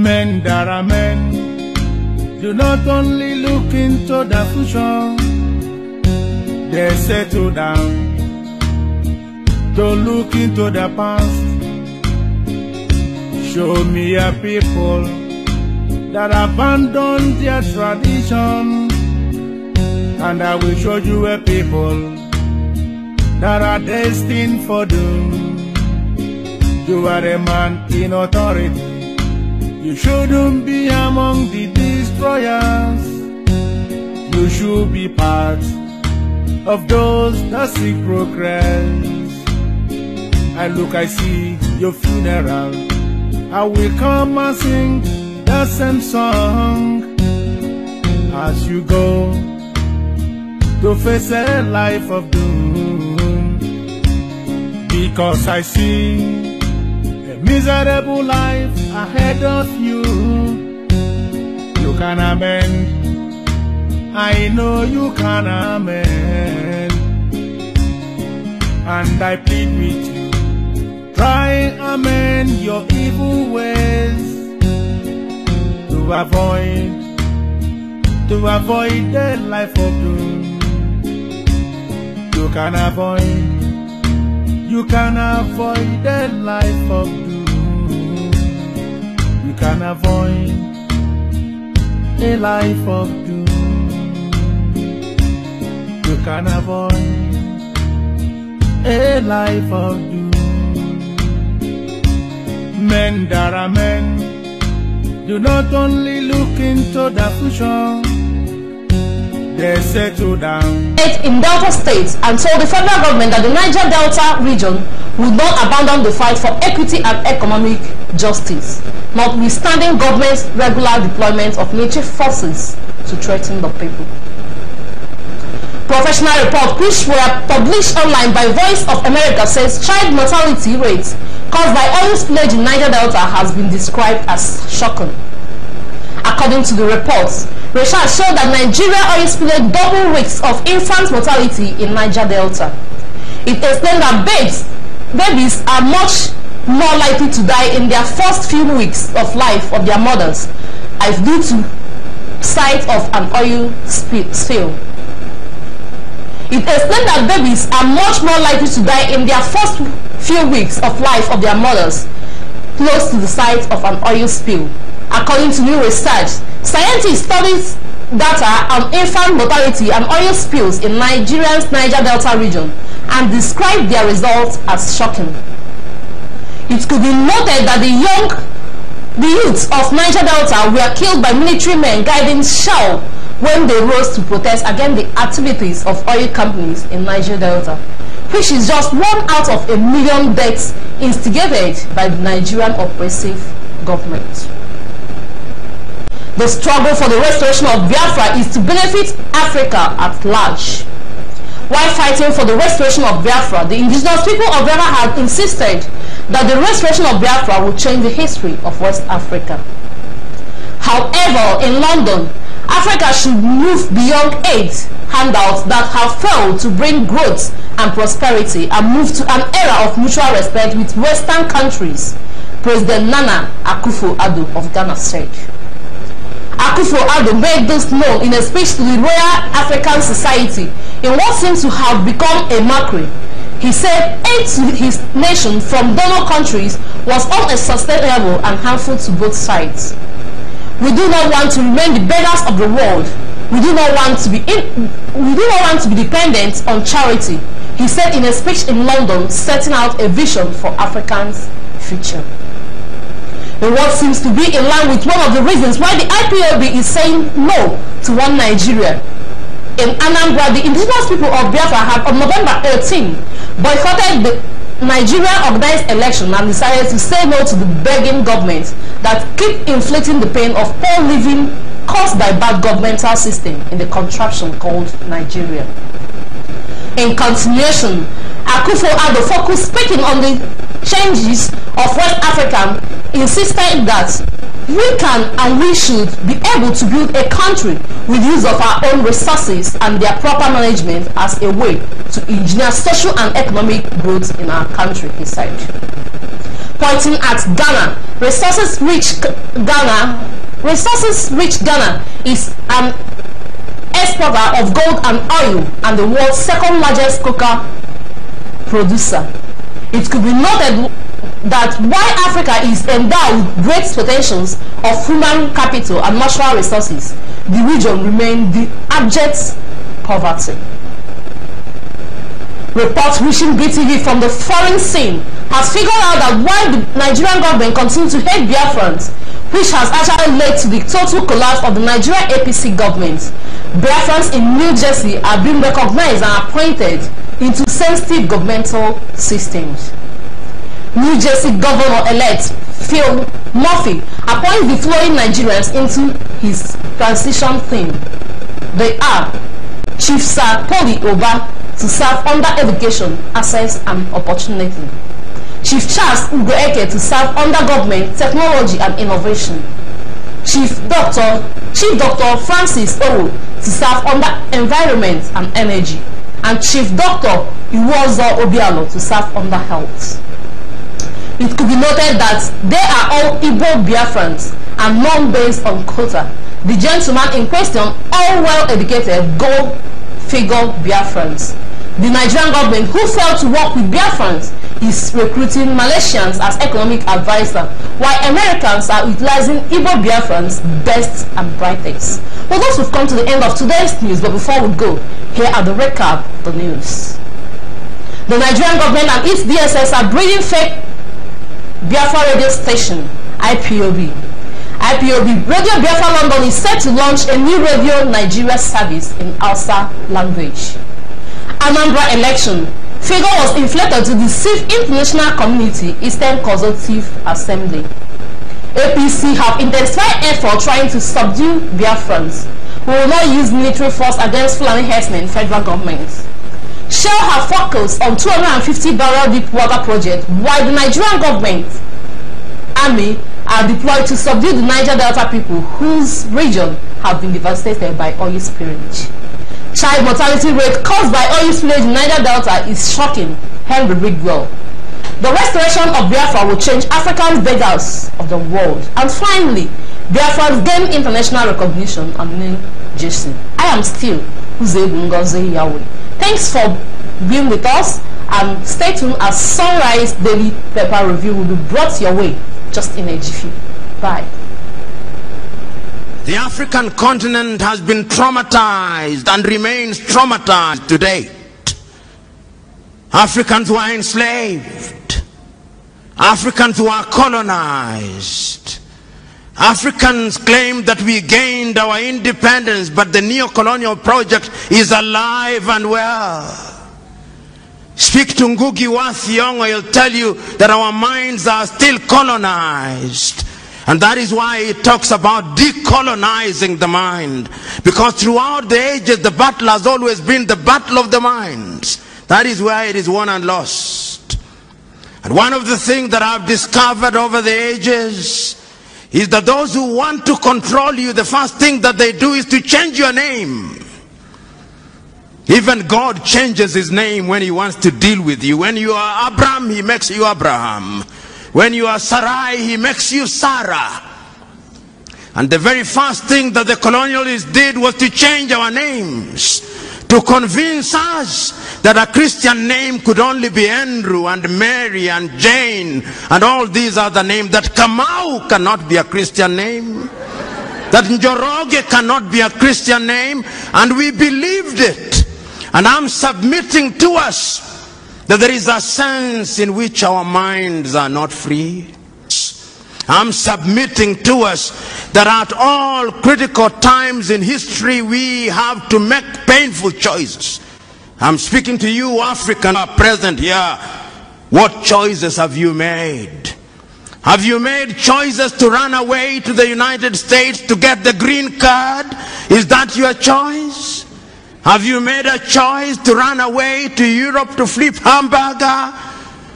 Men that are men do not only look into the future, they settle down to look into the past. Show me a people that abandon their tradition, and I will show you a people that are destined for doom. You are a man in authority. You shouldn't be among the destroyers. You should be part of those that seek progress. I look, I see your funeral. I will come and sing the same song as you go to face a life of doom. Because I see a miserable life ahead of you. You can amend. I know you can amend. And I plead with you, try and amend your evil ways to avoid the life of doom. You can avoid the life of doom. You can avoid a life of doom. You can avoid a life of doom. Men that are men do not only look into the future, they settle down. In Delta State, and told the federal government that the Niger Delta region will not abandon the fight for equity and economic justice, notwithstanding government's regular deployment of military forces to threaten the people. Professional reports which were published online by Voice of America says child mortality rates caused by oil spillage in Niger Delta has been described as shocking. According to the reports, research showed that Nigeria oil spillage double rates of infant mortality in Niger Delta. It explained that babies are much more likely to die in their first few weeks of life of their mothers as due to sight of an oil spill. It explained that babies are much more likely to die in their first few weeks of life of their mothers close to the site of an oil spill. According to new research, scientists studied data on infant mortality and oil spills in Nigeria's Niger Delta region and described their results as shocking. It could be noted that the youths of Niger Delta were killed by military men guiding shell when they rose to protest against the activities of oil companies in Niger Delta, which is just 1 out of 1 million deaths instigated by the Nigerian oppressive government. The struggle for the restoration of Biafra is to benefit Africa at large. While fighting for the restoration of Biafra, the indigenous people of Biafra have insisted that the restoration of Biafra will change the history of West Africa. However, in London, Africa should move beyond aid handouts that have failed to bring growth and prosperity and move to an era of mutual respect with Western countries, President Nana Akufo-Addo of Ghana said. Akufo-Addo made this known in a speech to the Royal African Society in what seems to have become a mockery. He said aid to his nation from donor countries was unsustainable and harmful to both sides. We do not want to remain the beggars of the world. We do not want to be dependent on charity, he said in a speech in London, setting out a vision for Africa's future. In what seems to be in line with one of the reasons why the IPOB is saying no to one Nigeria. In Anambra, the indigenous people of Biafra have on November 18 boycotted the Nigerian organized election and decided to say no to the begging government that keep inflicting the pain of poor living caused by bad governmental system in the contraption called Nigeria. In continuation, Akufo-Addo focused speaking on the changes of West Africa, insisting that we can and we should be able to build a country with use of our own resources and their proper management as a way to engineer social and economic growth in our country, he said. Pointing at Ghana, Resources-rich Ghana is an exporter of gold and oil and the world's second largest cocoa producer. It could be noted that while Africa is endowed with great potentials of human capital and natural resources, the region remains the abject poverty. Reports reaching BTV from the foreign scene has figured out that while the Nigerian government continues to hate Biafrans, which has actually led to the total collapse of the Nigerian APC government, Biafrans in New Jersey are being recognized and appointed into sensitive governmental systems. New Jersey Governor-elect Phil Murphy appoints the following Nigerians into his transition team. They are Chief Sir Poli Oba to serve under Education, Access and Opportunity, Chief Charles Ugoeke to serve under Government, Technology and Innovation, Chief Dr. Francis Owo to serve under Environment and Energy, and Chief Dr. Iwozo Obialo to serve under Health. It could be noted that they are all Igbo Biafrans and none based on quota. The gentleman in question, all well-educated, gold-figure Biafrans. The Nigerian government, who failed to work with Biafrans, is recruiting Malaysians as economic advisor, while Americans are utilizing Igbo Biafrans' best and brightest. Well, thus we've come to the end of today's news, but before we go, here are the recap of the news. The Nigerian government and its DSS are breeding fake Biafra radio station, IPOB. Radio Biafra London is set to launch a new radio Nigeria service in Hausa language. Anambra election. Figure was inflated to deceive international community, Eastern Consultative Assembly. APC have intensified effort trying to subdue Biafrans. We will not use military force against Fulani herdsmen, federal government. Shell have focused on 250-barrel deep water project, while the Nigerian government army are deployed to subdue the Niger Delta people whose region have been devastated by oil spillage. Child mortality rate caused by oil spillage in Niger Delta is shocking, Henry Bridwell. The restoration of Biafra will change African beggars of the world. And finally, Biafra gained international recognition on New Jersey. I am still Uzebu Ngozi Yahweh. Thanks for being with us, and stay tuned as Sunrise Daily Paper Review will be brought your way just in a jiffy. Bye. The African continent has been traumatized and remains traumatized to date. Africans were enslaved. Africans were colonized. Africans claim that we gained our independence, but the neo-colonial project is alive and well. Speak to Ngugi wa Thiong'o, he'll tell you that our minds are still colonized. And that is why he talks about decolonizing the mind. Because throughout the ages, the battle has always been the battle of the minds. That is where it is won and lost. And one of the things that I've discovered over the ages is that those who want to control you, the first thing that they do is to change your name. Even God changes his name when he wants to deal with you. When you are Abraham, he makes you Abraham. When you are Sarai, he makes you Sarah. And the very first thing that the colonialists did was to change our names, to convince us that a Christian name could only be Andrew and Mary and Jane and all these other names, that Kamau cannot be a Christian name, that Njoroge cannot be a Christian name, and we believed it. And I'm submitting to us that there is a sense in which our minds are not free. I'm submitting to us that at all critical times in history we have to make painful choices. I'm speaking to you African present here. What choices have you made? Have you made choices to run away to the United States to get the green card? Is that your choice? Have you made a choice to run away to Europe to flip hamburger?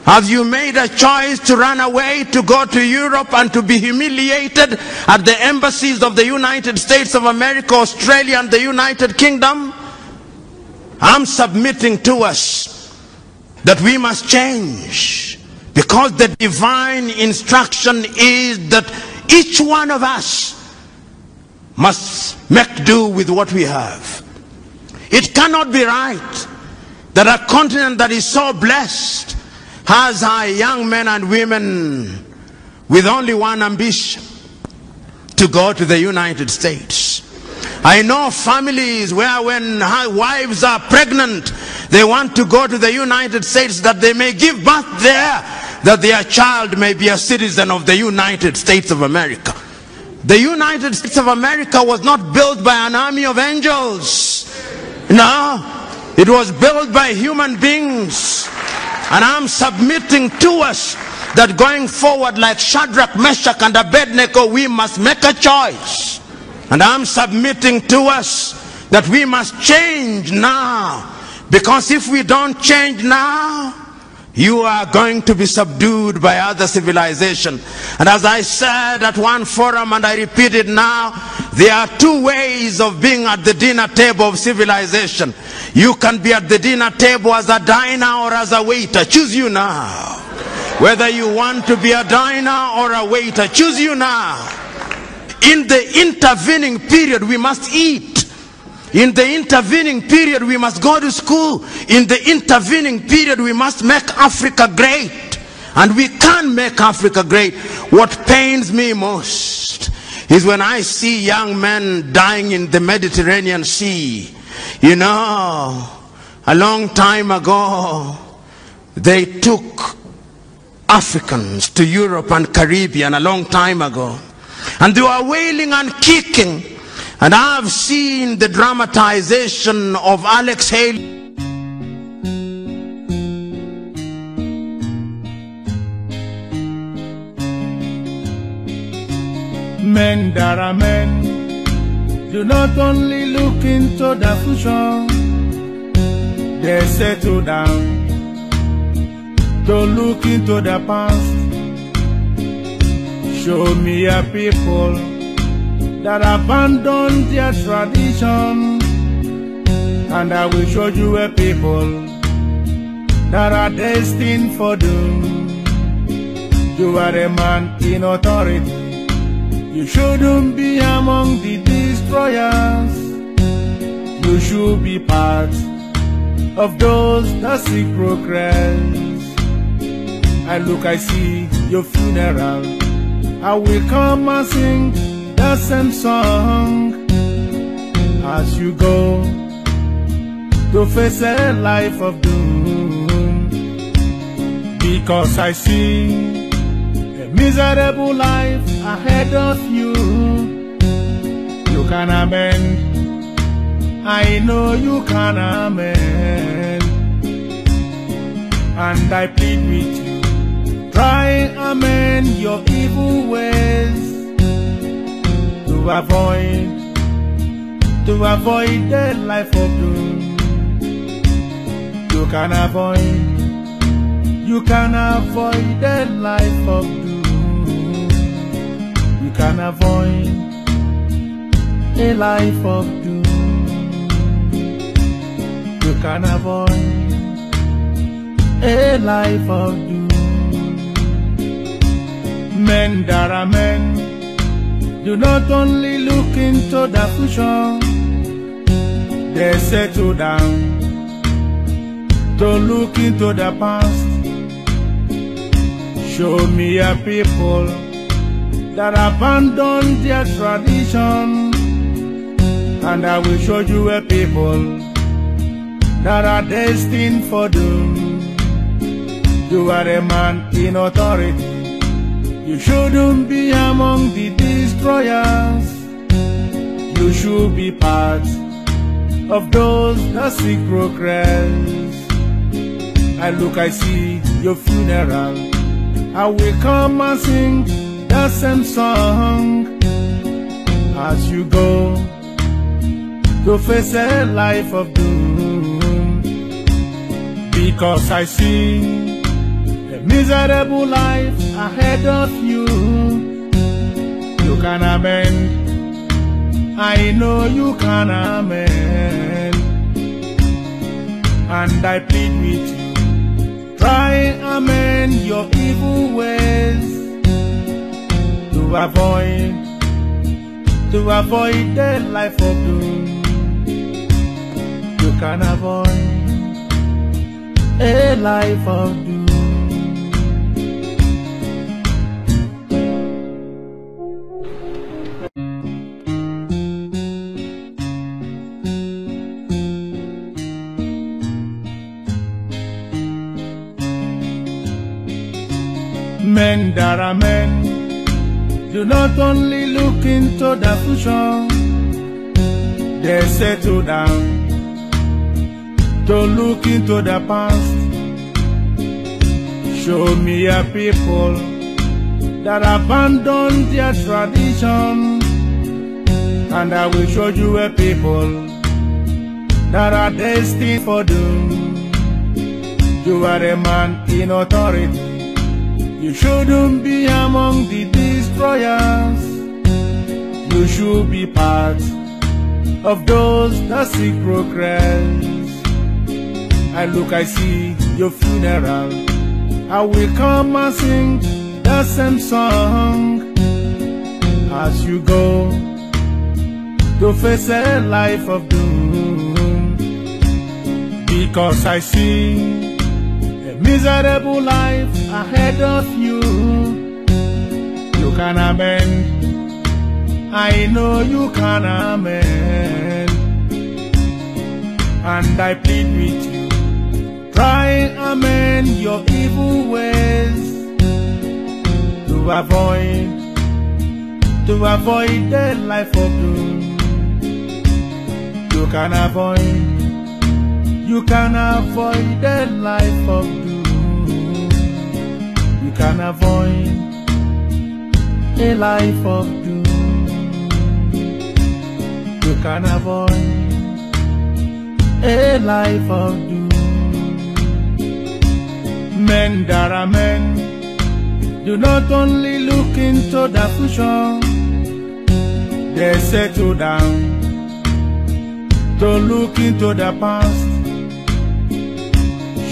Have you made a choice to run away to go to Europe and to be humiliated at the embassies of the United States of America, Australia and the United Kingdom? I'm submitting to us that we must change. Because the divine instruction is that each one of us must make do with what we have. It cannot be right that a continent that is so blessed has our young men and women with only one ambition: to go to the United States. I know families where when wives are pregnant, they want to go to the United States that they may give birth there, that their child may be a citizen of the United States of America. The United States of America was not built by an army of angels. No, it was built by human beings. And I'm submitting to us that going forward, like Shadrach, Meshach, and Abednego, we must make a choice. And I'm submitting to us that we must change now. Because if we don't change now, you are going to be subdued by other civilization. And as I said at one forum, and I repeat it now, there are two ways of being at the dinner table of civilization. You can be at the dinner table as a diner or as a waiter. Choose you now. Whether you want to be a diner or a waiter, choose you now. In the intervening period, we must eat. In the intervening period, we must go to school. In the intervening period, we must make Africa great. And we can make Africa great. What pains me most is when I see young men dying in the Mediterranean Sea. You know, a long time ago, they took Africans to Europe and Caribbean a long time ago. And they were wailing and kicking. And I've seen the dramatization of Alex Haley. Men that are men do not only look into the future, they settle down to look into the past. Show me a people that abandon their tradition, and I will show you a people that are destined for doom. You are a man in authority. You shouldn't be among the destroyers. You should be part of those that seek progress. I look, I see your funeral. I will come and sing the same song as you go to face a life of doom. Because I see a miserable life ahead of you. You can amend. I know you can amend. And I plead with you, try and amend your evil ways to avoid the life of doom. You can avoid the life of doom. You can avoid a life of doom. You can avoid a life of doom. Men that are men do not only look into the future, they settle down to look into the past. Show me a people that abandon their tradition, and I will show you a people that are destined for doom. You are a man in authority. You shouldn't be among the destroyers. You should be part of those that seek progress. I look, I see your funeral. I will come and sing the same song as you go to face a life of doom. Because I see a miserable life ahead of you. You can amend. I know you can amend. And I plead with you, try amend your evil ways to avoid the life of doom. You can avoid a life of doom. Men that are men do not only look into the future, they settle down to look into the past. Show me a people that abandon their tradition, and I will show you a people that are destined for doom. You are a man in authority. You shouldn't be among the destroyers. You should be part of those that seek progress. I look, I see your funeral. I will come and sing the same song as you go to face a life of doom. Because I see a miserable life ahead of you. You can amend. I know you can amend. And I plead with you, try amend your evil ways to avoid the life of doom. You can avoid the life of doom. You can avoid a life of doom. You can avoid a life of doom. Men that are men do not only look into the future, they settle down to look into the past.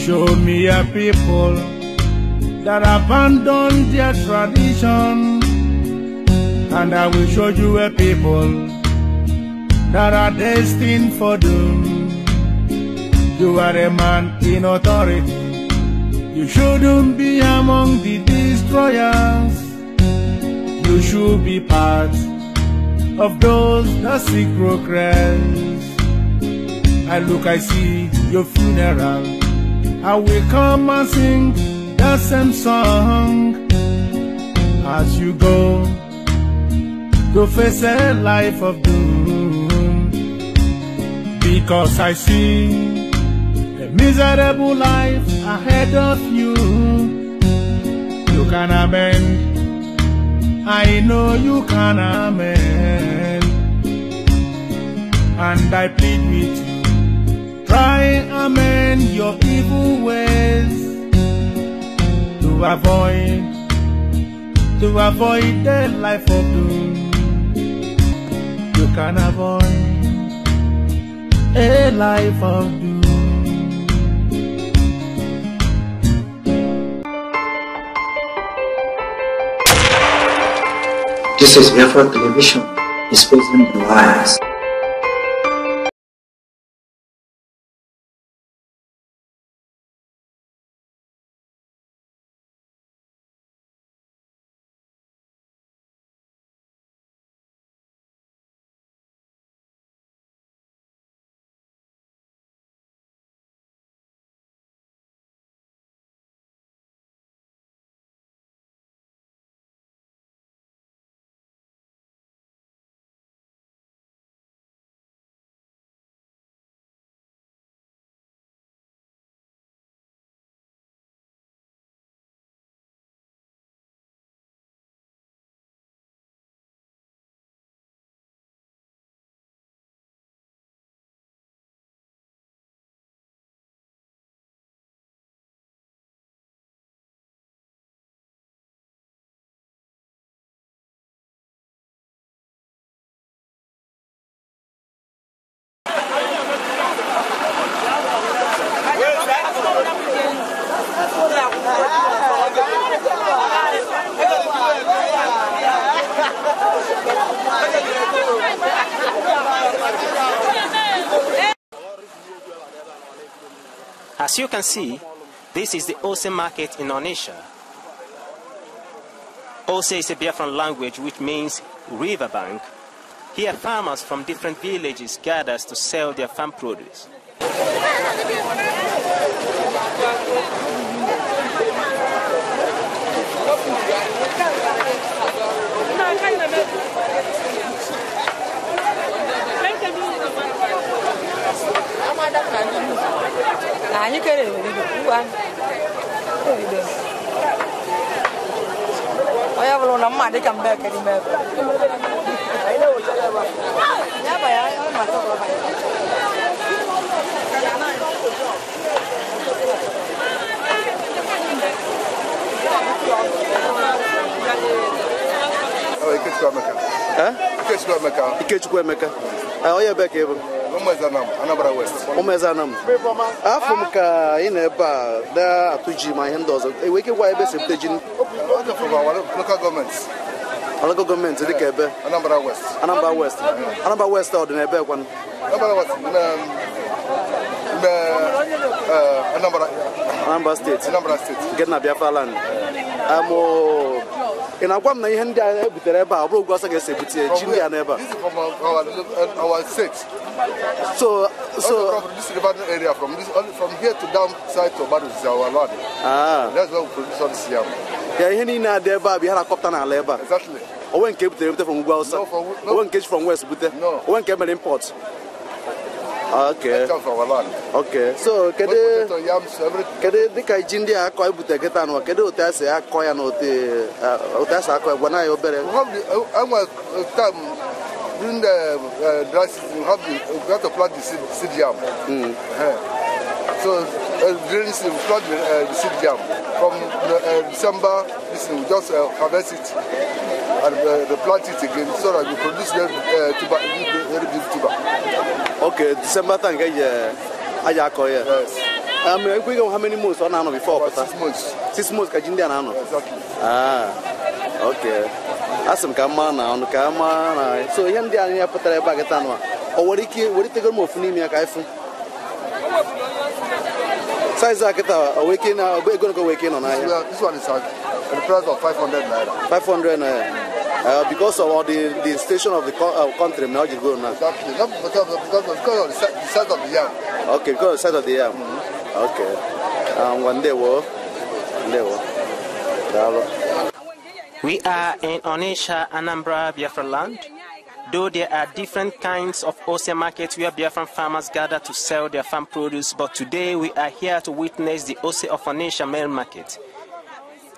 Show me a people that abandon their tradition, and I will show you a people that are destined for doom. You are a man in authority. You shouldn't be among the destroyers. You should be part of those that seek progress. I look, I see your funeral. I will come and sing the same song as you go to face a life of doom. Because I see a miserable life ahead of you. You can amend. I know you can amend. And I plead with you, try amend your evil ways to avoid the life of doom. You can avoid a life of doom. This is Biafra television, exposing the lies. As you can see, this is the Ose market in Onitsha. Ose is a Biafran language which means riverbank. Here farmers from different villages gather to sell their farm produce. Anambra West. Omezanam. Afum ka ineba da atuji my handos. E weke wa ebe septejin. From our local governments. Local government like ebe Anambra West. Anambra West. Anambra West or the ebe kwan. Anambra West. Anambra State. Anambra State. Get na Biafra land. Amo in Aguam na ihe ndị a ebutere ebe a ọ bụrụ ụgwọ ọsọ ga-esi ebute ji ndị a n'ebe a. This is from our state. So this is the Ibadan area from here to down side to Ibadan is our land. That's where we produce all this yam. Yeah, ihe niile adị ebe a bụ ihe na-akọpụta n'ala ebe a. Exactly. Onwe nke ebutere ebute from ugwu ọsọ. Onwe nke from west bute. Onwe nke mere import. Okay. That's our land. Okay. So kedu dịka ji ndị a akọ ebute kịta nọ kedu otu esi akọ ya na otu esi akọ gwa na ya obere. Time during the dry season, we have to plant the seed yam. So during the season, we plant the seed yam. From December, we just harvest it and plant it again so that we produce very big tuber. Okay, December time, yes. How many months on ano before? 6 months. 6 months, Kajindia ano. Exactly. Okay. Asem kama na on kama na. So yan dia ni apatara ba getano. O wori te go mo funi mi aka ifu. Size aketa o weki na o go go weki no na here. This one is at the price of 500 naira. 500 naira. Because of the station of the country now you go now. Exactly. Not because of the size of the yam. Okay, because of the size of the yam. Okay. One day wo. We are in Onitsha, Anambra, Biafra land. Though there are different kinds of Ose markets where Biafran farmers gather to sell their farm produce, but today we are here to witness the Ose of Onitsha main market,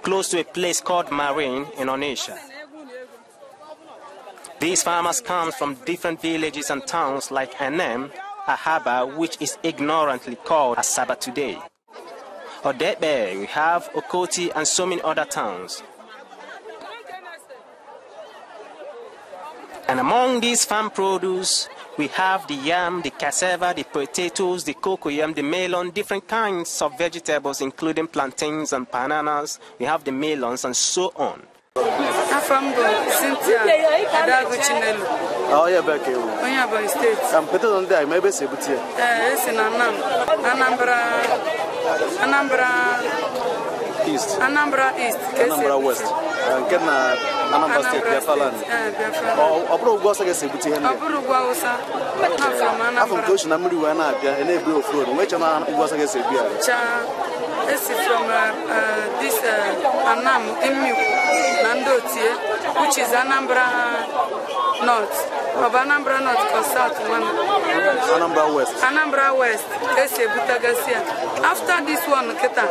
close to a place called Marine in Onitsha. These farmers come from different villages and towns like Enem, Ahaba, which is ignorantly called Asaba today. Odebe, we have Okoti and so many other towns. And among these farm produce, we have the yam, the cassava, the potatoes, the cocoyam, the melon, different kinds of vegetables, including plantains and bananas. We have the melons and so on. I'm from Cynthia, Adago Chinelo. Oh, yeah, back here. When you're by state. I'm better than that, maybe say, but it's in Anambra East. Anambra East. Anambra West. Anambra State, Biafra land. Oh, Abro was I guess, but here. Abro was I'm from Coach Namuri when I and a bill of food. Which was I guess a beer. This is from this Anam Emu Nandotie, which is Anambra North. Of Anambra North or South one. Anambra West. Anambra West. After this one, Keta,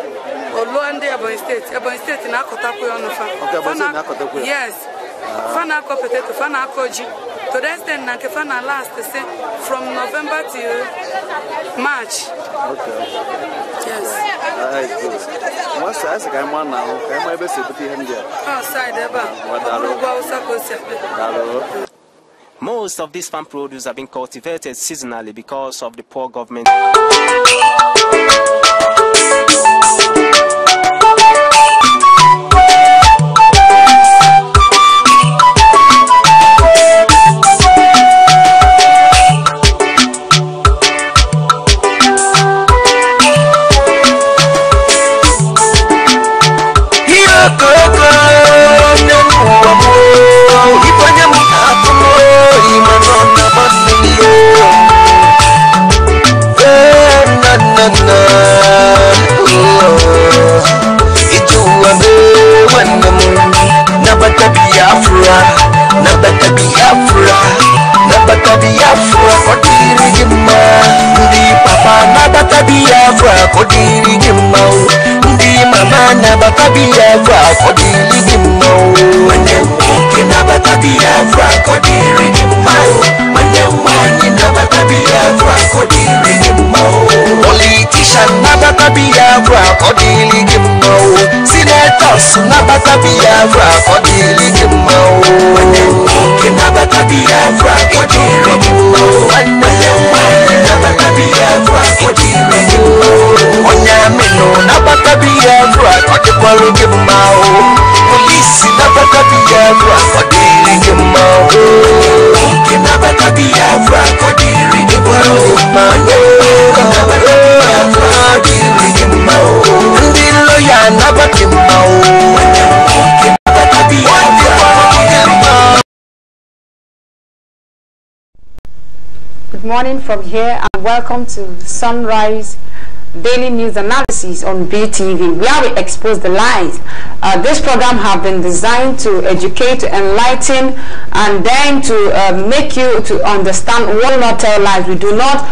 or Loande Ebony State in Akotapu on the yes. Fanako potato, Fanakoji. To the extent Nakefana last from November till March. Okay. Yes. What's the guy man now? Can I be able to him there? Outside the Most of these farm produce have been cultivated seasonally because of the poor government. kodiri gimau ndi mama na baba Biafra kodiri gimau mane mke na baba Biafra kodiri gimau mane mwanyi na baba Biafra kodiri gimau politician na baba Biafra kodiri gimau senators na baba Biafra kodiri gimau mane mke na baba Biafra kodiri gimau mane mwanyi na baba Biafra kodiri gimau onyamino na baba Biafra kodiri gimau police na baba Biafra kodiri gimau mke na baba Biafra kodiri gimau mane na baba Biafra kodiri gimau ndi loya na baba gimau mane mke na baba Biafra kodiri gimau. Good morning from here and welcome to Sunrise Daily News Analysis on BTV, where we expose the lies. This program have been designed to educate, to enlighten, and then to make you to understand. We will not tell lies. We do not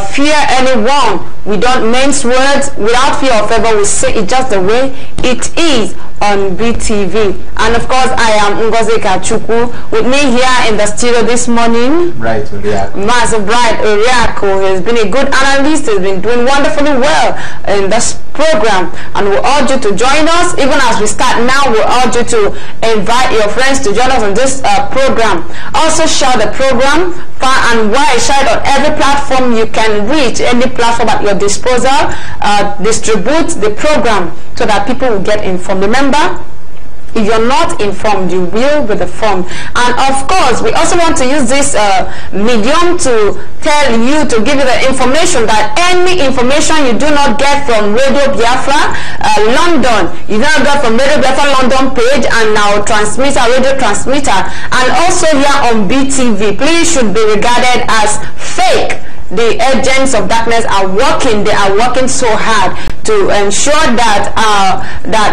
fear anyone. We don't mince words. Without fear or favor, we say it just the way it is on BTV. And of course, I am Ngozi Kachuku. With me here in the studio this morning, Bright Oriako. Master Bright Oriako has been a good analyst. Has been doing wonderfully well in this program, and we urge you to join us. Even as we start now, we urge you to invite your friends to join us on this program. Also share the program far and wide. Share it on every platform you can reach, any platform at your disposal. Distribute the program so that people will get informed. Remember, if you're not informed, you will be informed. And of course, we also want to use this medium to tell you, to give you the information that any information you do not get from Radio Biafra London, you do not get from Radio Biafra London page and our transmitter, radio transmitter, and also here on BTV, please should be regarded as fake. The agents of darkness are working. They are working so hard to ensure that that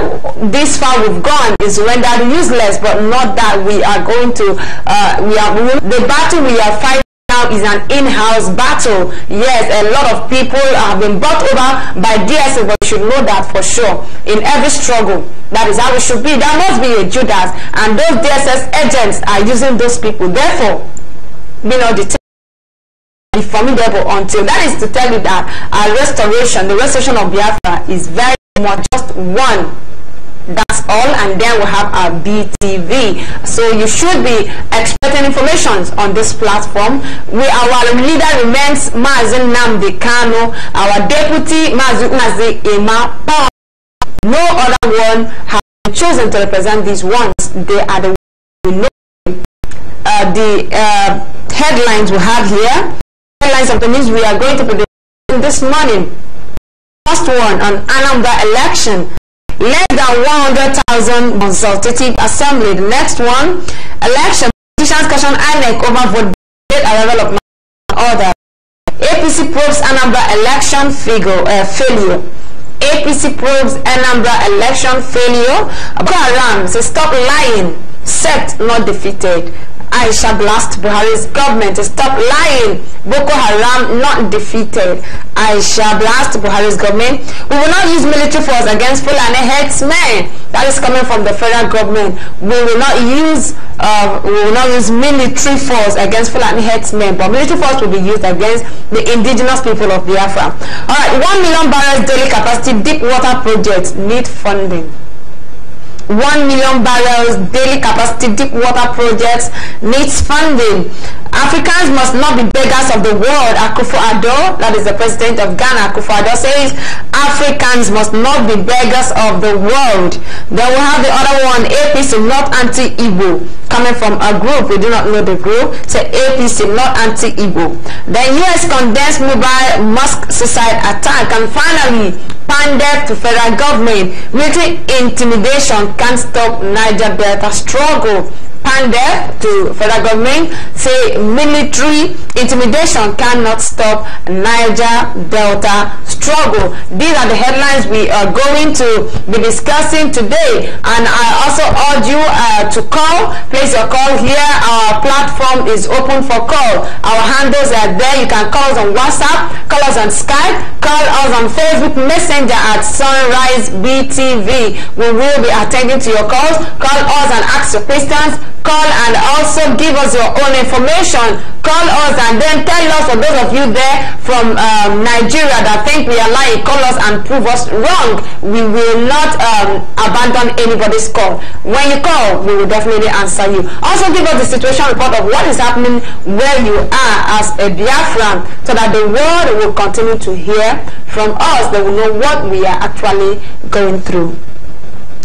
this far we've gone is rendered useless, but not that we are going to. The battle we are fighting now is an in-house battle. Yes, a lot of people have been brought over by DSS, but you should know that for sure. In every struggle, that is how it should be. There must be a Judas, and those DSS agents are using those people. Therefore, be not detained. Formidable until that is to tell you that the restoration of Biafra is very much just one. That's all, and then we have our BTV. So you should be expecting information on this platform. Our leader remains Mazin Namdi Kano, our deputy Mazi Ema. No other one has been chosen to represent these ones. They are the ones we know. The headlines we have here. Headlines of the news we are going to be discussing this morning. First one on Anambra election. Less than 100,000 consultative assembly. The next one, election. Politicians question INEC over vote arrival of order. APC probes Anambra election failure. APC probes Anambra election failure. Boko Haram says stop lying. Sect not defeated. Aisha blast Buhari's government to stop lying. Boko Haram not defeated. Aisha blast Buhari's government. We will not use military force against Fulani headsmen. That is coming from the federal government. We will not use military force against Fulani headsmen, but military force will be used against the indigenous people of Biafra. All right, 1 million barrels daily capacity deep water project need funding. 1 million barrels daily capacity deep water projects needs funding. Africans must not be beggars of the world. Akufo-Addo, that is the president of Ghana, Akufo-Addo says Africans must not be beggars of the world. Then we have the other one, APC not anti-Igbo, coming from a group, we do not know the group, say APC not anti-Igbo. Then US condemns mobile mosque suicide attack, and finally pandemic to federal government. Military intimidation can't stop Niger Delta struggle. deaf to federal government, say military intimidation cannot stop Niger Delta struggle. These are the headlines we are going to be discussing today, and I also urge you to call. Place your call here. Our platform is open for call. Our handles are there. You can call us on WhatsApp, call us on Skype, call us on Facebook Messenger at Sunrise BTV. We will be attending to your calls. Call us and ask your questions. Call and also give us your own information. Call us and then tell us, for those of you there from Nigeria that think we are lying, call us and prove us wrong. We will not abandon anybody's call. When you call, we will definitely answer you. Also give us the situation report of what is happening where you are as a Biafran, so that the world will continue to hear from us. They will know what we are actually going through.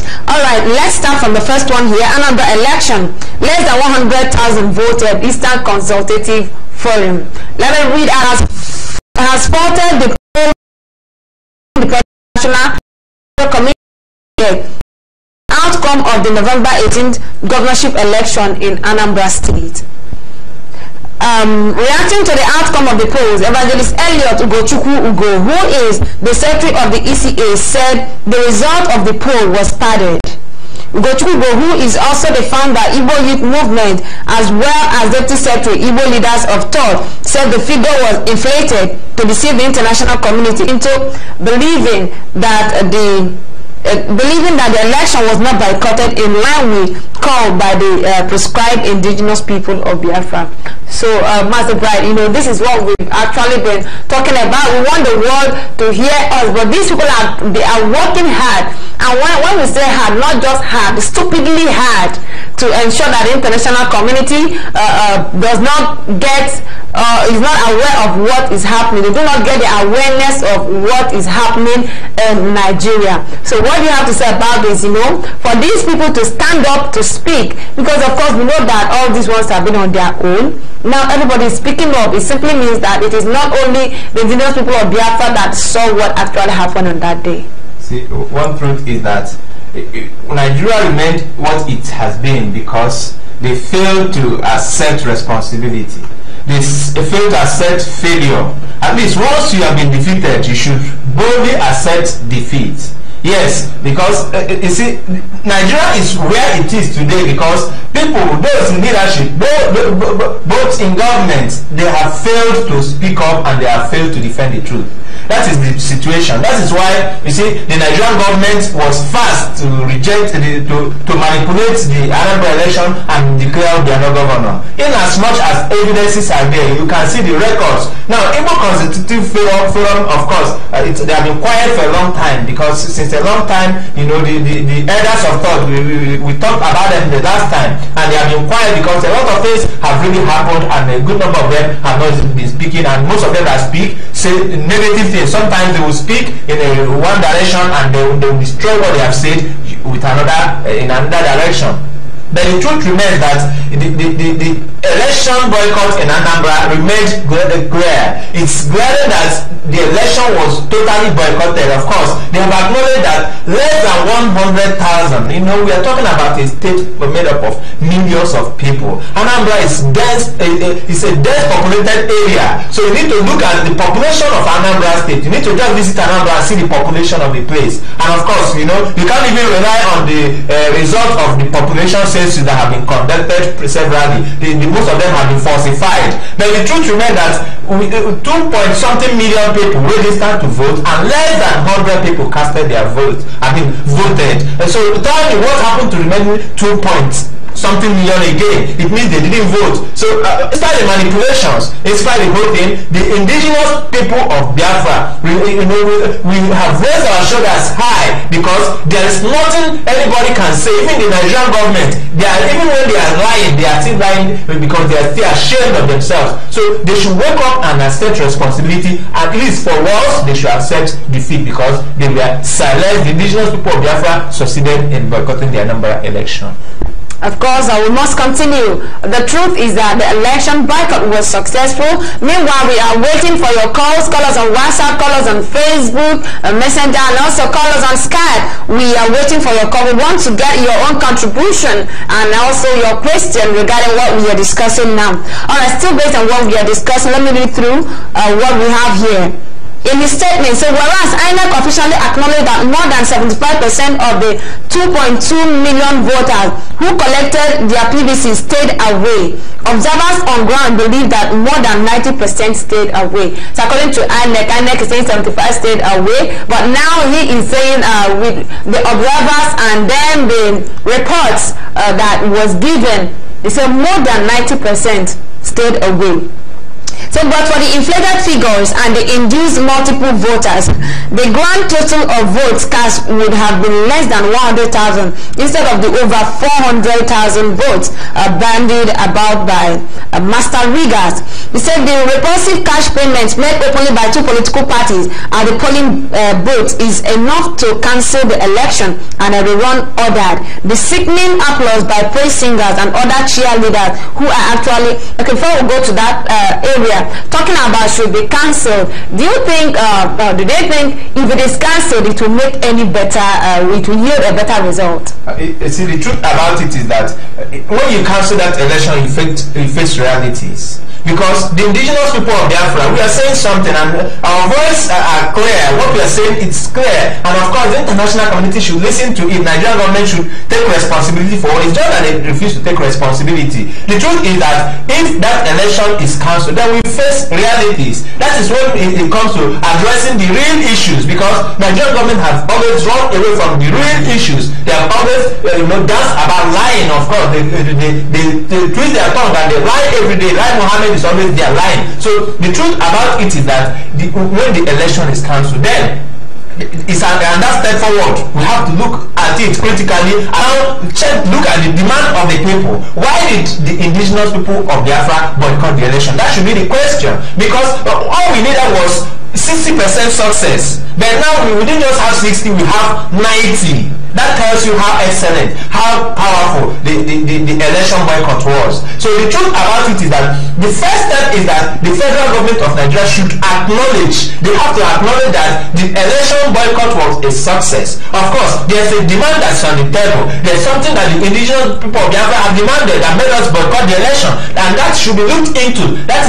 Alright, let's start from the first one here. Another election. Less than 100,000 voted. Eastern Consultative Forum. Let me read has spotted the National Committee outcome of the November 18th governorship election in Anambra State. Reacting to the outcome of the polls, Evangelist Elliot Ugochukwu Ugo, who is the secretary of the ECA, said the result of the poll was padded. Ugochukwu Ugo, who is also the founder Igbo Youth Movement, as well as deputy secretary Igbo Leaders of Thought, said the figure was inflated to deceive the international community into believing that the election was not boycotted in line with call by the prescribed indigenous people of Biafra. So, Master Bride, you know, this is what we've actually been talking about. We want the world to hear us, but these people are working hard. And when we say hard, not just hard, stupidly hard, to ensure that the international community does not get, is not aware of what is happening. They do not get the awareness of what is happening in Nigeria. So what do you have to say about this, you know? For these people to stand up to speak, because of course we know that all these ones have been on their own. Now everybody is speaking up. It simply means that it is not only the indigenous people of Biafra that saw what actually happened on that day. See, one truth is that Nigeria remained what it has been because they failed to accept responsibility. They failed to accept failure. At least once you have been defeated, you should boldly accept defeat. Yes, because you see, Nigeria is where it is today because people, those in leadership, both in government, they have failed to speak up and they have failed to defend the truth. That is the situation. That is why, you see, the Nigerian government was fast to reject, to manipulate the Anambra election and declare their no governor. In as much as evidences are there, you can see the records. Now, Igbo Constitutive Forum, of course, they have been quiet for a long time because since a long time, you know, the elders of thought, we talked about them the last time, and they have been quiet because a lot of things have really happened and a good number of them have not been speaking, and most of them that speak say negative things. Sometimes they will speak in one direction and they will destroy what they have said with another in another direction. But the truth remains that the election boycott in Anambra remains clear. It's clear that the election was totally boycotted. Of course, they have acknowledged that less than 100,000. You know, we are talking about a state made up of millions of people. Anambra is dense. It's a dense populated area. So you need to look at the population of Anambra State. You need to just visit Anambra and see the population of the place. And of course, you know, you can't even rely on the result of the population that have been conducted severally. Most of them have been falsified. But the truth remains that 2-point-something million people registered to vote and less than 100 people casted their vote, voted. And so tell me what happened to the remaining 2-point-something million again. It means they didn't vote. So despite the manipulations, despite the whole thing, the indigenous people of Biafra, we have raised our shoulders high because there is nothing anybody can say. Even the Nigerian government, even when they are lying, they are still lying because they are still ashamed of themselves. So they should wake up and accept responsibility. At least for once, they should accept defeat because they were silenced. The indigenous people of Biafra succeeded in boycotting the Anambra election. Of course, we must continue. The truth is that the election boycott was successful. Meanwhile, we are waiting for your calls. Call us on WhatsApp, call us on Facebook, Messenger, and also call us on Skype. We are waiting for your call. We want to get your own contribution and also your question regarding what we are discussing now. Alright, still based on what we are discussing, let me read through what we have here. In his statement, so whereas INEC officially acknowledged that more than 75% of the 2.2 million voters who collected their PVC stayed away, observers on ground believe that more than 90% stayed away. So according to INEC is saying 75 stayed away, but now he is saying with the observers and then the reports that was given, they say more than 90% stayed away. So, but for the inflated figures and the induced multiple voters, the grand total of votes cast would have been less than 100,000 instead of the over 400,000 votes bandied about by master riggers. He said the repulsive cash payments made openly by two political parties at the polling booths is enough to cancel the election and a rerun ordered. The sickening applause by praise singers and other cheerleaders who are actually, okay, before we go to that area, talking about should be cancelled, do you think, do they think if it is cancelled it will make any better, it will yield a better result? See, the truth about it is that when you cancel that election, you face realities. Because the indigenous people of Biafra, we are saying something and our voices are clear. What we are saying is clear. And of course, the international community should listen to it. Nigerian government should take responsibility for it. It's just that they refuse to take responsibility. The truth is that if that election is cancelled, then we face realities. That is when it comes to addressing the real issues. Because Nigerian government have always run away from the real issues. They have always, danced about lying. Of course, they twist their tongue and they lie every day. Like Mohammed is always their line. So the truth about it is that when the election is cancelled, then it's another step forward. We have to look at it critically and look at the demand of the people. Why did the indigenous people of Biafra boycott the election? That should be the question. Because all we needed was 60% success. But now we didn't just have 60, we have 90. That tells you how excellent, how powerful the election boycott was. So the truth about it is that the first step is that the federal government of Nigeria should acknowledge, they have to acknowledge that the election boycott was a success. Of course, there's a demand that's on the table. There's something that the indigenous people of Biafra have demanded that made us boycott the election, and that should be looked into. That